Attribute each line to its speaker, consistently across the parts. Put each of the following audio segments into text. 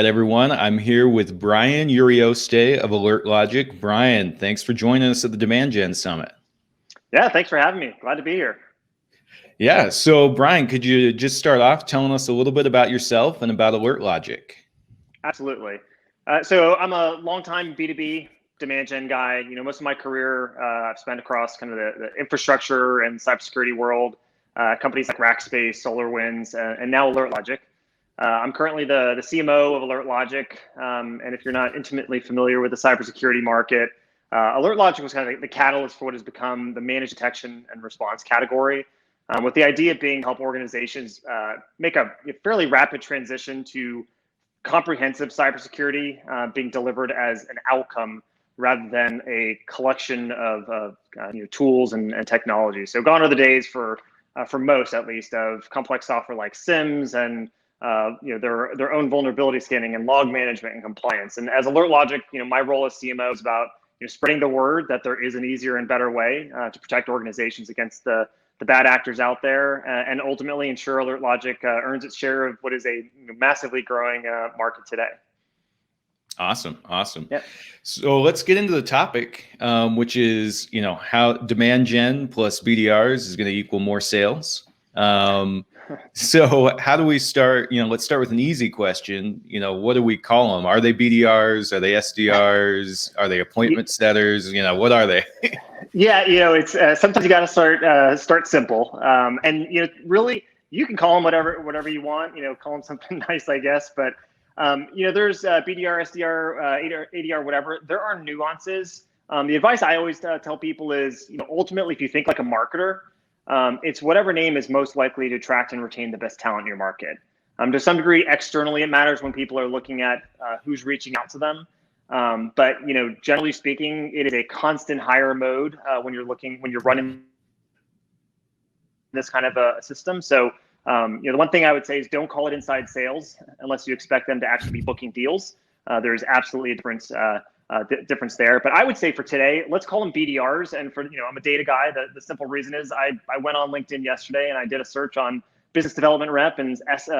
Speaker 1: right, everyone. I'm here with Bryan Urioste of Alert Logic. Bryan, thanks for joining us at the Demand Gen Summit.
Speaker 2: Yeah, thanks for having me. Glad to be here.
Speaker 1: Yeah, so Bryan, could you just start off telling us a little bit about yourself and about Alert Logic?
Speaker 2: Absolutely. So I'm a longtime B2B demand gen guy. Most of my career I've spent across kind of the infrastructure and cybersecurity world, companies like Rackspace, SolarWinds, and now Alert Logic. I'm currently the CMO of Alert Logic. And if you're not intimately familiar with the cybersecurity market, Alert Logic was kind of the catalyst for what has become the managed detection and response category, with the idea being to help organizations make a fairly rapid transition to comprehensive cybersecurity being delivered as an outcome rather than a collection of tools and technology. So gone are the days for most, at least, of complex software like SIMs and their own vulnerability scanning and log management and compliance. And as Alert Logic, my role as CMO is about spreading the word that there is an easier and better way to protect organizations against the bad actors out there, and ultimately ensure Alert Logic earns its share of what is a massively growing market today.
Speaker 1: Awesome.
Speaker 2: Yeah.
Speaker 1: So let's get into the topic, which is, how demand gen plus BDRs is going to equal more sales. So how do we start? Let's start with an easy question. What do we call them? Are they BDRs? Are they SDRs? Are they appointment setters? What are they?
Speaker 2: Yeah, it's sometimes you got to start simple, and really you can call them whatever you want. Call them something nice, I guess. But there's BDR, SDR, ADR, whatever. There are nuances. The advice I always tell people is, ultimately, if you think like a marketer, it's whatever name is most likely to attract and retain the best talent in your market. To some degree, externally, it matters when people are looking at who's reaching out to them. But generally speaking, it is a constant hire mode when you're running this kind of a system. So the one thing I would say is don't call it inside sales unless you expect them to actually be booking deals. There's absolutely a difference there. But I would say for today, let's call them BDRs. And for I'm a data guy. The simple reason is I went on LinkedIn yesterday and I did a search on business development rep and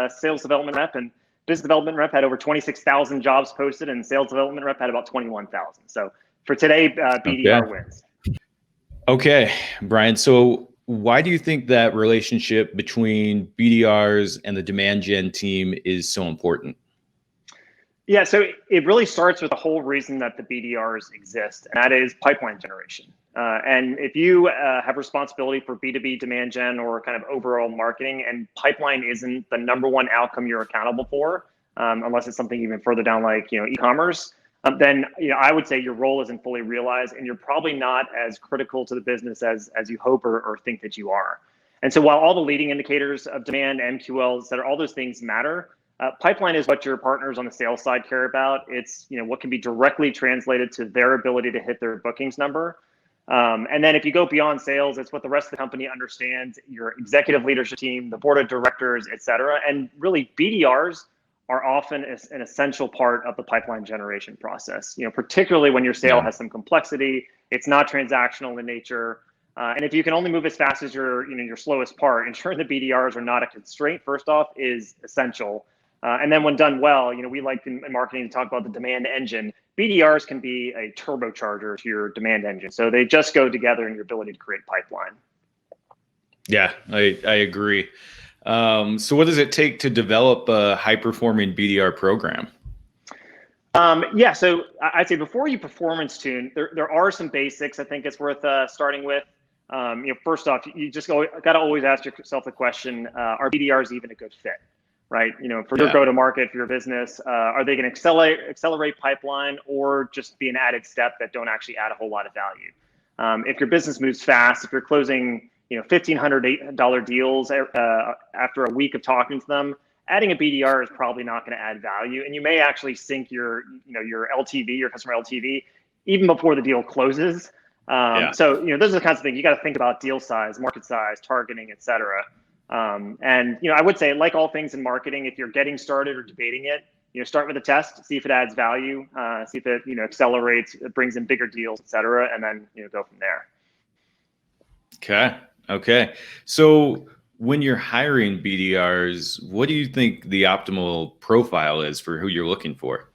Speaker 2: sales development rep, and business development rep had over 26,000 jobs posted, and sales development rep had about 21,000. So for today, BDR wins.
Speaker 1: Okay, Bryan. So why do you think that relationship between BDRs and the demand gen team is so important?
Speaker 2: Yeah, so it really starts with the whole reason that the BDRs exist, and that is pipeline generation. And if you have responsibility for B2B demand gen or kind of overall marketing, and pipeline isn't the number one outcome you're accountable for, unless it's something even further down like e-commerce, then I would say your role isn't fully realized, and you're probably not as critical to the business as you hope or think that you are. And so while all the leading indicators of demand, MQLs, that all those things matter, pipeline is what your partners on the sales side care about. It's what can be directly translated to their ability to hit their bookings number. And then if you go beyond sales, it's what the rest of the company understands, your executive leadership team, the board of directors, et cetera. And really, BDRs are often an essential part of the pipeline generation process, particularly when your sale has some complexity, it's not transactional in nature. And if you can only move as fast as your slowest part, ensuring the BDRs are not a constraint, first off, is essential. And then when done well, we like in marketing to talk about the demand engine. BDRs can be a turbocharger to your demand engine. So they just go together in your ability to create pipeline.
Speaker 1: Yeah, I agree. So what does it take to develop a high-performing BDR program?
Speaker 2: Yeah, so I'd say before you performance tune, there are some basics I think it's worth starting with. First off, you just got to always ask yourself the question, are BDRs even a good fit? Right? For your go-to-market, for your business, are they going to accelerate pipeline or just be an added step that don't actually add a whole lot of value? If your business moves fast, if you're closing $1,500 deals after a week of talking to them, adding a BDR is probably not going to add value, and you may actually sink your LTV, your customer LTV, even before the deal closes. So those are the kinds of things you got to think about: deal size, market size, targeting, et cetera. And I would say, like all things in marketing, if you're getting started or debating it, start with a test, see if it adds value, see if it accelerates, it brings in bigger deals, et cetera, and then go from there.
Speaker 1: Okay. So when you're hiring BDRs, what do you think the optimal profile is for who you're looking for?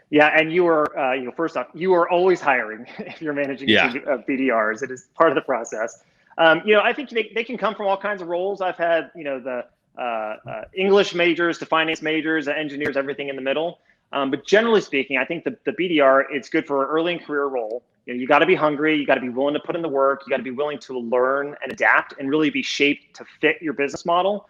Speaker 2: Yeah, and you are, first off, you are always hiring if you're managing a
Speaker 1: Yeah.
Speaker 2: team of BDRs. It is part of the process. I think they can come from all kinds of roles. I've had, the English majors to finance majors, engineers, everything in the middle. But generally speaking, I think the BDR, it's good for an early in career role. You got to be hungry. You got to be willing to put in the work. You got to be willing to learn and adapt and really be shaped to fit your business model.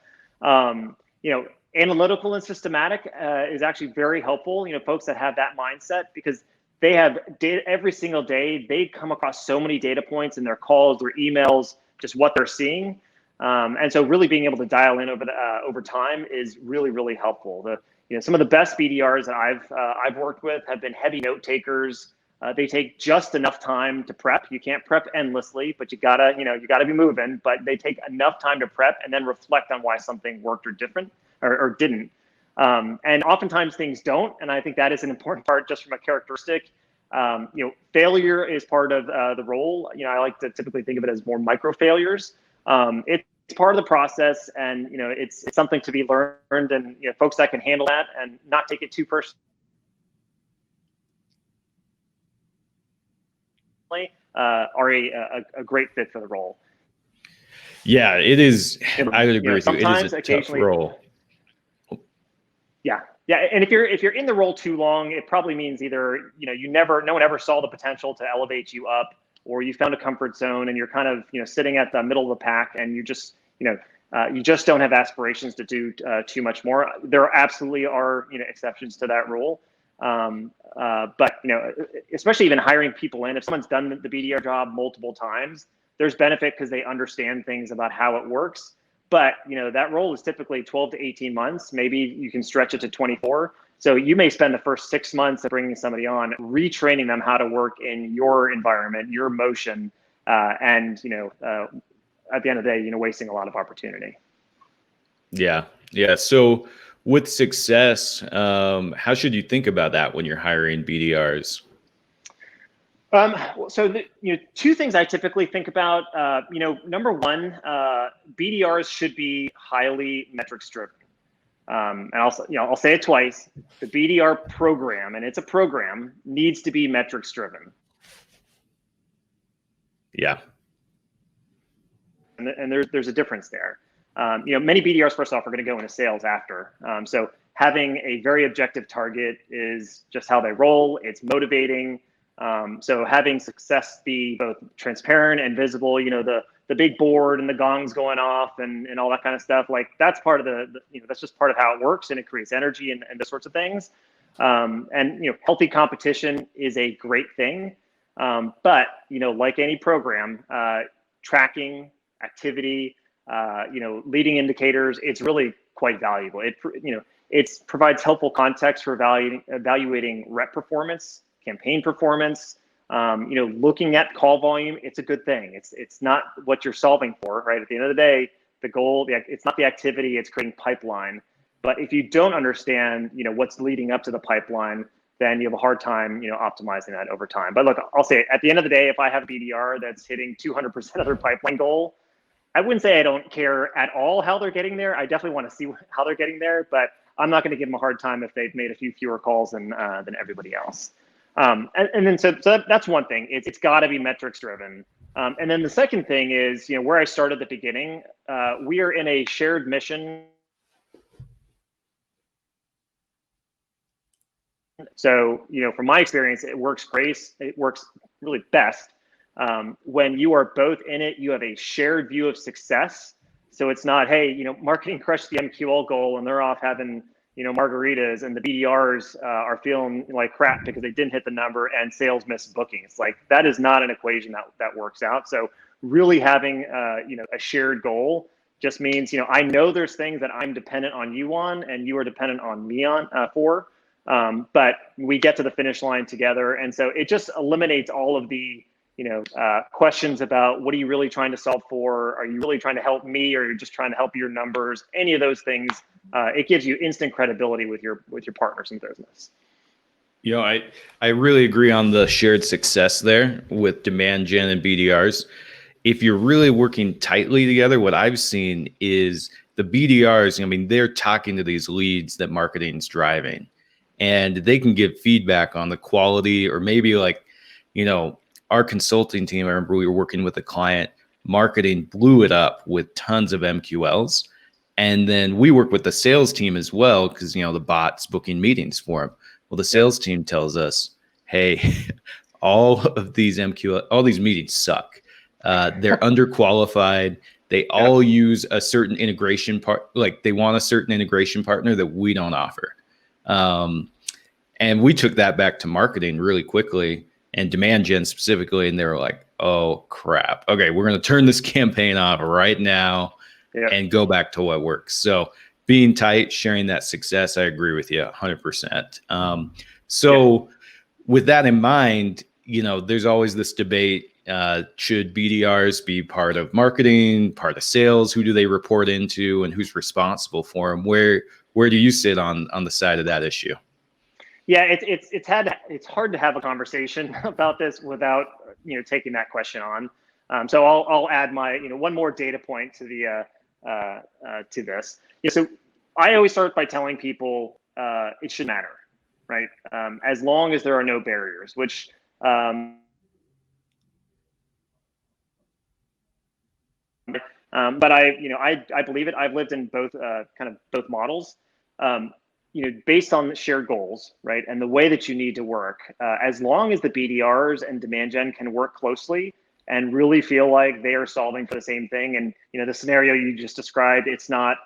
Speaker 2: Analytical and systematic is actually very helpful. Folks that have that mindset, because they have data every single day. They come across so many data points in their calls, their emails, just what they're seeing. And so really being able to dial in over time is really, really helpful. Some of the best BDRs that I've worked with have been heavy note takers. They take just enough time to prep. You can't prep endlessly, but you gotta be moving. But they take enough time to prep and then reflect on why something worked or different or didn't. And oftentimes things don't. And I think that is an important part just from a characteristic. Failure is part of the role. I like to typically think of it as more micro failures. It's part of the process, and it's something to be learned, and folks that can handle that and not take it too personally are a great fit for the role.
Speaker 1: Yeah, it is. I would agree with you. It is a tough role.
Speaker 2: Yeah. And if you're in the role too long, it probably means either no one ever saw the potential to elevate you up, or you found a comfort zone and you're kind of sitting at the middle of the pack, and you just don't have aspirations to do too much more. There absolutely are exceptions to that rule. But especially even hiring people in, if someone's done the BDR job multiple times, there's benefit because they understand things about how it works. But that role is typically 12 to 18 months. Maybe you can stretch it to 24. So you may spend the first 6 months of bringing somebody on, retraining them how to work in your environment, your motion, and at the end of the day, wasting a lot of opportunity. Yeah.
Speaker 1: So with success, how should you think about that when you're hiring BDRs?
Speaker 2: So two things I typically think about. Number one, BDRs should be highly metrics driven. And I'll say it twice. The BDR program, and it's a program, needs to be metrics driven.
Speaker 1: Yeah.
Speaker 2: And there's a difference there. Many BDRs, first off, are going to go into sales after. So having a very objective target is just how they roll. It's motivating. So having success be both transparent and visible, the big board and the gongs going off and all that kind of stuff, like that's part of that's just part of how it works, and it creates energy and those sorts of things. And healthy competition is a great thing. But like any program, tracking activity, leading indicators, it's really quite valuable. It provides helpful context for evaluating rep performance, campaign performance, looking at call volume. It's a good thing. It's not what you're solving for, right? At the end of the day, the goal, it's not the activity, it's creating pipeline. But if you don't understand, what's leading up to the pipeline, then you have a hard time, optimizing that over time. But look, I'll say it, at the end of the day, if I have a BDR that's hitting 200% of their pipeline goal, I wouldn't say I don't care at all how they're getting there. I definitely want to see how they're getting there, but I'm not going to give them a hard time if they've made a few fewer calls than everybody else. And then so that's one thing. It's got to be metrics driven. And then the second thing is, where I started at the beginning, we are in a shared mission. So, from my experience, it works great. It works really best when you are both in it. You have a shared view of success. So it's not, hey, marketing crushed the MQL goal and they're off having margaritas, and the BDRs are feeling like crap because they didn't hit the number and sales missed bookings. Like, that is not an equation that works out. So really having a shared goal just means I know there's things that I'm dependent on you on and you are dependent on me on for. But we get to the finish line together. And so it just eliminates all of the, questions about what are you really trying to solve for? Are you really trying to help me, or are you just trying to help your numbers? Any of those things, it gives you instant credibility with your partners in business.
Speaker 1: I really agree on the shared success there with demand gen and BDRs. if you're really working tightly together, what I've seen is the BDRs, I mean, they're talking to these leads that marketing's driving, and they can give feedback on the quality, or maybe like, you know, our consulting team, I remember we were working with a client, marketing blew it up with tons of MQLs. And then we work with the sales team as well, because, you know, the bot's booking meetings for them. Well, the sales team tells us, hey, all of these MQL, all these meetings suck. They're underqualified. They all use a certain integration part, like they want a certain integration partner that we don't offer. And we took that back to marketing really quickly, and demand gen specifically. And they were like, oh crap. Okay, we're going to turn this campaign off right now and go back to what works. So being tight, sharing that success, I agree with you 100%. With that in mind, you know, there's always this debate. Should BDRs be part of marketing, part of sales? Who do they report into, and who's responsible for them? Where do you sit on the side of that issue?
Speaker 2: Yeah, it's hard to have a conversation about this without, you know, taking that question on. So I'll add my, you know, one more data point to the to this. Yeah, so I always start by telling people it should matter, right? As long as there are no barriers, which but I believe it. I've lived in both kind of both models. You know, based on shared goals, right, and the way that you need to work, as long as the BDRs and demand gen can work closely and really feel like they are solving for the same thing. And, you know, the scenario you just described, it's not,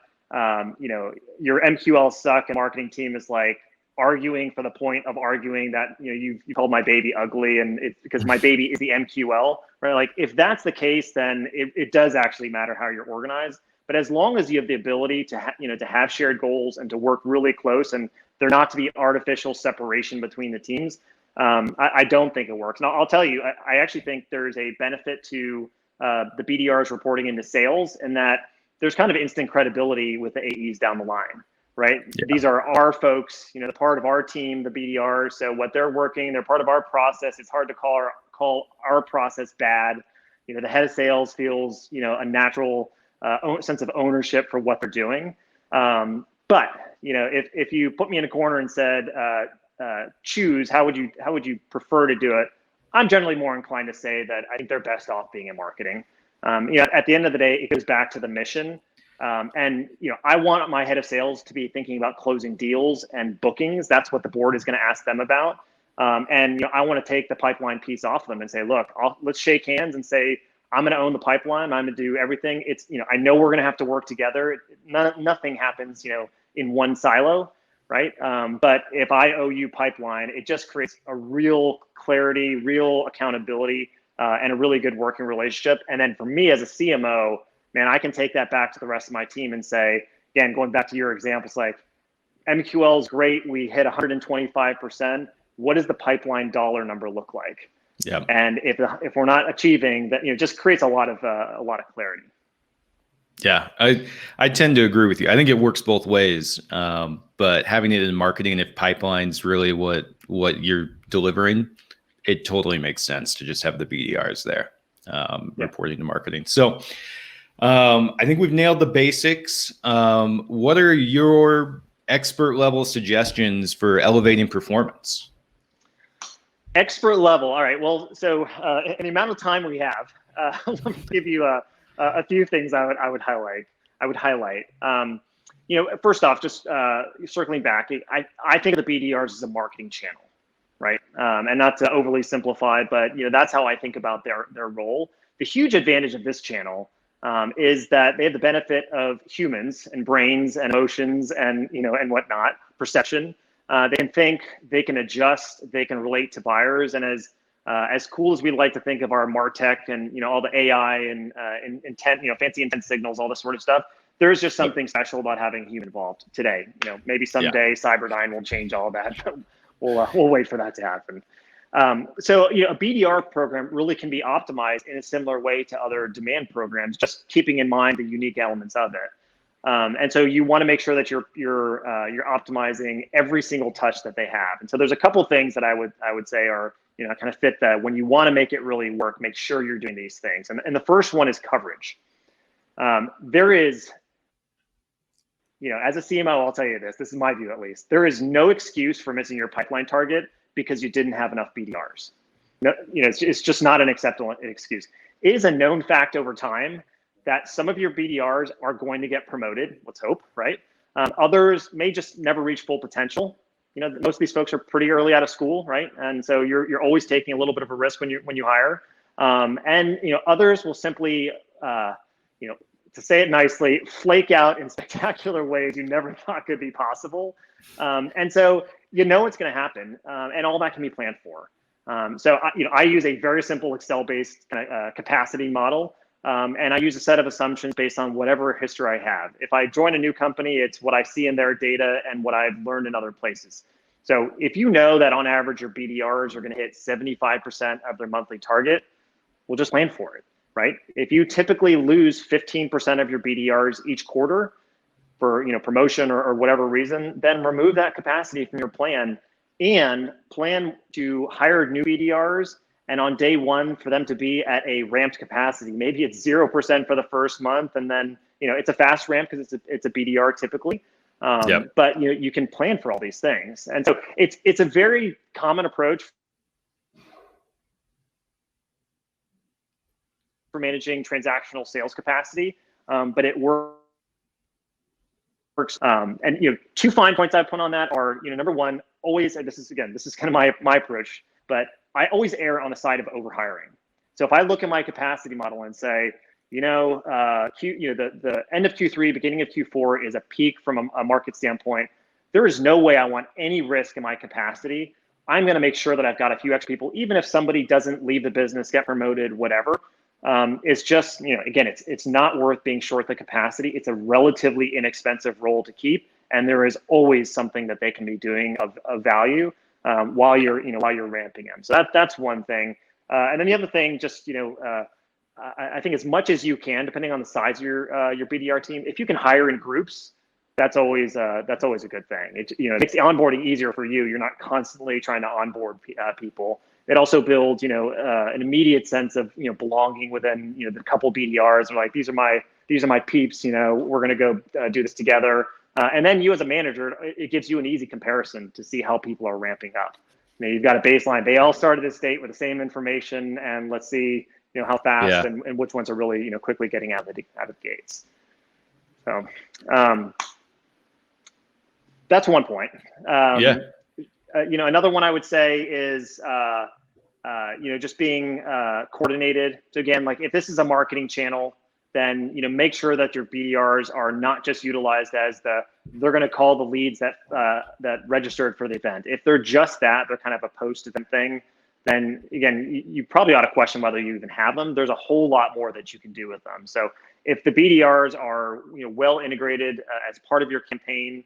Speaker 2: you know, your MQL suck and marketing team is like arguing for the point of arguing that, you know, you called my baby ugly and it's because my baby is the MQL, right? Like if that's the case, then it does actually matter how you're organized. But as long as you have the ability to, you know, to have shared goals and to work really close, and there not to be artificial separation between the teams, I don't think it works. And I'll tell you, I actually think there's a benefit to the BDRs reporting into sales, in that there's kind of instant credibility with the AEs down the line, right? Yeah. These are our folks, you know, the part of our team, the BDRs. So what they're working, they're part of our process. It's hard to call our process bad. You know, the head of sales feels, you know, a natural sense of ownership for what they're doing. But, you know, if you put me in a corner and said, choose, how would you prefer to do it? I'm generally more inclined to say that I think they're best off being in marketing. You know, at the end of the day, it goes back to the mission. And, you know, I want my head of sales to be thinking about closing deals and bookings. That's what the board is going to ask them about. And, you know, I want to take the pipeline piece off of them and say, look, let's shake hands and say, I'm going to own the pipeline. I'm going to do everything. It's, you know, I know we're going to have to work together. Nothing happens, you know, in one silo, right? But if I owe you pipeline, it just creates a real clarity, real accountability, and a really good working relationship. And then for me as a CMO, man, I can take that back to the rest of my team and say, again, going back to your examples, like MQL is great. We hit 125%. What does the pipeline dollar number look like? Yeah. And if we're not achieving that, you know, just creates a lot of clarity.
Speaker 1: Yeah, I tend to agree with you. I think it works both ways. But having it in marketing, if pipeline's really what you're delivering, it totally makes sense to just have the BDRs there reporting to marketing. So I think we've nailed the basics. What are your expert level suggestions for elevating performance?
Speaker 2: Expert level. All right. Well, so in the amount of time we have, let me give you a few things I would highlight. You know, first off, just circling back, I think of the BDRs as a marketing channel, right? And not to overly simplify, but, you know, that's how I think about their role. The huge advantage of this channel is that they have the benefit of humans and brains and emotions and, you know, and whatnot, perception. They can think, they can adjust, they can relate to buyers. And as cool as we like to think of our MarTech and, you know, all the AI and intent, you know, fancy intent signals, all this sort of stuff, there's just something special about having a human involved today. You know, maybe someday Cyberdyne will change all of that. We'll wait for that to happen. So, you know, a BDR program really can be optimized in a similar way to other demand programs, just keeping in mind the unique elements of it. And so you want to make sure that you're optimizing every single touch that they have. And so there's a couple of things that I would say are kind of fit that when you want to make it really work, make sure you're doing these things. And the first one is coverage. There is, as a CMO, I'll tell you this is my view at least, there is no excuse for missing your pipeline target because you didn't have enough BDRs. No, it's just not an acceptable excuse. It is a known fact over time that some of your BDRs are going to get promoted. Let's hope, right? Others may just never reach full potential. Most of these folks are pretty early out of school, right? And so you're always taking a little bit of a risk when you hire. And others will simply, to say it nicely, flake out in spectacular ways you never thought could be possible. And so it's going to happen, and all that can be planned for. So I use a very simple Excel-based capacity model, and I use a set of assumptions based on whatever history I have. If I join a new company, it's what I see in their data and what I've learned in other places. So if you know that on average your BDRs are going to hit 75% of their monthly target, we'll just plan for it, right? If you typically lose 15% of your BDRs each quarter for promotion or whatever reason, then remove that capacity from your plan and plan to hire new BDRs, and on day one for them to be at a ramped capacity. Maybe it's 0% for the first month, and then it's a fast ramp because it's a BDR typically. But you can plan for all these things, and so it's a very common approach for managing transactional sales capacity, but it works. And two fine points I put on that are, number one, always, and this is kind of my approach, but I always err on the side of overhiring. So if I look at my capacity model and say, the end of Q3, beginning of Q4 is a peak from a market standpoint, there is no way I want any risk in my capacity. I'm going to make sure that I've got a few extra people, even if somebody doesn't leave the business, get promoted, whatever. It's just, again, it's not worth being short the capacity. It's a relatively inexpensive role to keep, and there is always something that they can be doing of value while you're ramping them. So that's one thing. And then the other thing, just I think as much as you can, depending on the size of your BDR team, if you can hire in groups, that's always a good thing. It makes the onboarding easier for you. You're not constantly trying to onboard people. It also builds, an immediate sense of, belonging within, the couple BDRs. Are like, these are my peeps. We're going to go do this together. And then you as a manager, it gives you an easy comparison to see how people are ramping up. You've got a baseline. They all started this date with the same information, and let's see, how fast and which ones are really, quickly getting out of the gates. So that's one point. Another one I would say is, just being coordinated. So again, like if this is a marketing channel, then make sure that your BDRs are not just utilized as they're going to call the leads that registered for the event. If they're just that, they're kind of a post-event thing, then again, you probably ought to question whether you even have them. There's a whole lot more that you can do with them. So if the BDRs are well integrated as part of your campaign,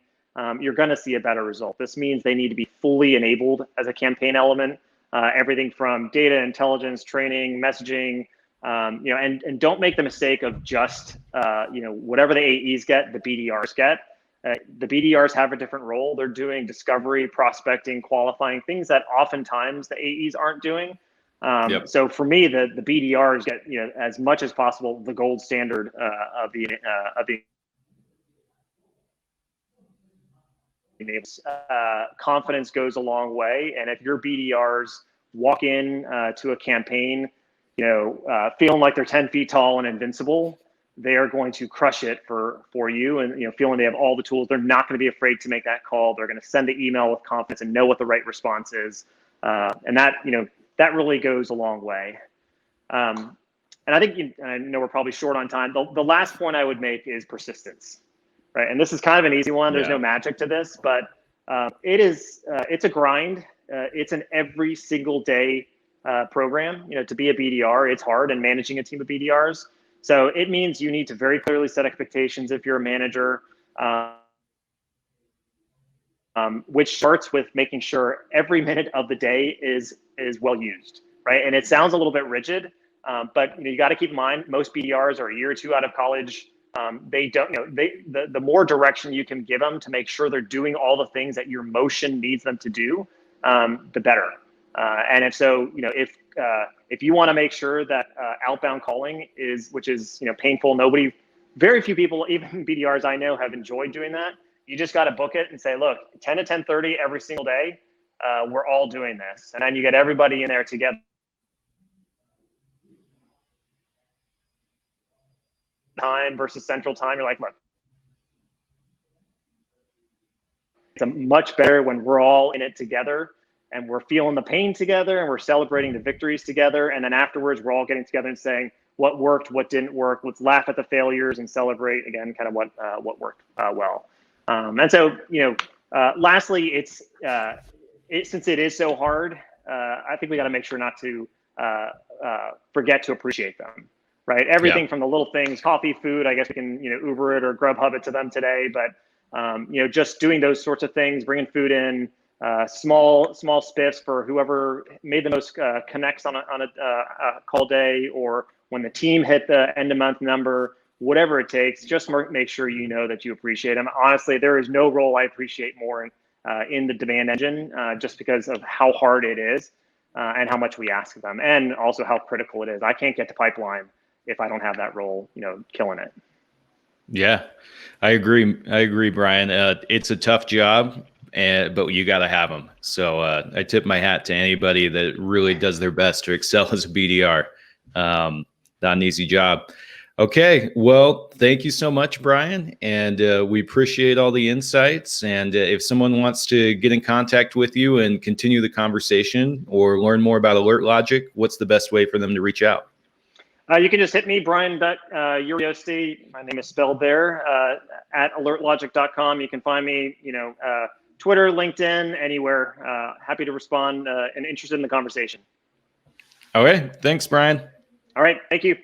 Speaker 2: you're going to see a better result. This means they need to be fully enabled as a campaign element. Everything from data intelligence, training, messaging, and don't make the mistake of just, whatever the AEs get, the BDRs get. The BDRs have a different role. They're doing discovery, prospecting, qualifying, things that oftentimes the AEs aren't doing. So for me, the BDRs get, as much as possible, the gold standard of the confidence goes a long way. And if your BDRs walk in to a campaign, feeling like they're 10 feet tall and invincible, they are going to crush it for you, and feeling they have all the tools. They're not going to be afraid to make that call. They're going to send the email with confidence and know what the right response is, and that that really goes a long way. And I think I know we're probably short on time. The last point I would make is persistence, right? And this is kind of an easy one. There's no magic to this, but it's a grind. It's an every single day program. To be a BDR, it's hard, and managing a team of BDRs. So it means you need to very clearly set expectations if you're a manager, which starts with making sure every minute of the day is well used, right? And it sounds a little bit rigid, but you got to keep in mind most BDRs are a year or two out of college. They don't, the more direction you can give them to make sure they're doing all the things that your motion needs them to do, the better. And if so, if you want to make sure that outbound calling which is painful, very few people, even BDRs I know, have enjoyed doing that. You just got to book it and say, look, 10 to 10:30 every single day, we're all doing this, and then you get everybody in there together. Time versus central time, you're like, look, it's much better when we're all in it together and we're feeling the pain together and we're celebrating the victories together. And then afterwards, we're all getting together and saying what worked, what didn't work. Let's laugh at the failures and celebrate again, kind of what worked well. And so, lastly, since it is so hard, I think we got to make sure not to forget to appreciate them. Right. Everything from the little things, coffee, food, I guess we can, Uber it or Grubhub it to them today. But, just doing those sorts of things, bringing food in, small spiffs for whoever made the most connects on a call day, or when the team hit the end of month number, whatever it takes, just make sure that you appreciate them. Honestly, there is no role I appreciate more in the demand engine, just because of how hard it is and how much we ask of them, and also how critical it is. I can't get to pipeline if I don't have that role, killing it.
Speaker 1: Yeah, I agree, Bryan. It's a tough job, but you got to have them. So I tip my hat to anybody that really does their best to excel as a BDR. Not an easy job. Okay, well, thank you so much, Bryan, and we appreciate all the insights. And if someone wants to get in contact with you and continue the conversation or learn more about Alert Logic, what's the best way for them to reach out?
Speaker 2: You can just hit me, Bryan.Urioste. My name is spelled there, at alertlogic.com. You can find me, Twitter, LinkedIn, anywhere. Happy to respond and interested in the conversation.
Speaker 1: Okay. Thanks, Bryan.
Speaker 2: All right. Thank you.